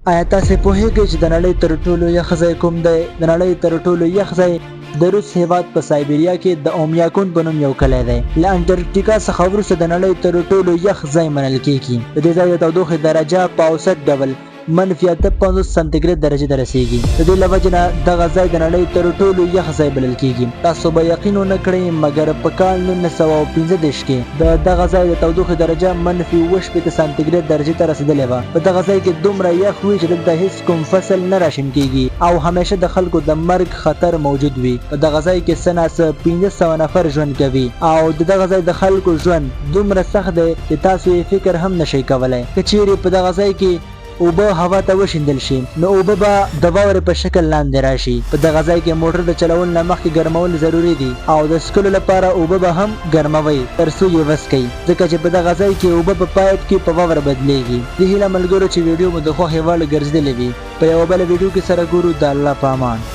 آیا تاسو پوهیږئ چې د نړۍ تر ټولو یخ ځای کوم دی؟ د نړۍ تر ټولو یخ ځای د روس هیواد په سایبریا کې د اومیاکون په نوم یو کلی دی. له انټارکټیکا څخه وروسته د نړۍ تر ټولو یخ ځای منل کیږي. د دې ځای د تودوخې درجه په اوسط ډول -58 سانتیګریډ درجه ته رسیږي. د دې له وجې نه دغه ځای د نړۍ تر ټولو یخ ځای بلل کیږي. تاسو به یقین ونه کړئ مګر په کال 1915 کې د دغه ځای د تودوخې درجه -28 سانتیګریډ درجه ته رسیدلې وه. په دغه ځای کې دومره یخ وي چې دلته هیڅ کوم فصل نه راشین کیږي او همیشه د خلکو د مرګ خطر موجود وي. په دغه ځای کې څه ناڅه 1500 نفر ژوند کوي او د دغه ځای د خلکو ژوند دومره سخت دی چې تاسو یې فکر هم نشئ کولی. که چیرې په دغه ځای کې اوبه هوا ته وشیندل شي نو اوبه به د واورې په شکل لاندې راشي. په دغه ځای کې موټر د چلولو نه مخکې ګرمول ضروري دي او د څښلو لپاره اوبه به هم ګرموئ تر څو یې وڅښئ، ځکه چې په دغه ځای کې اوبه په پایپ کې په واوره بدلیږي. د هیله ملګرو چې ویډیو مو د خوښې وړ ګرځېدلې وي. په یوه بله ویډیو کې سره ګورو. د الله په امان.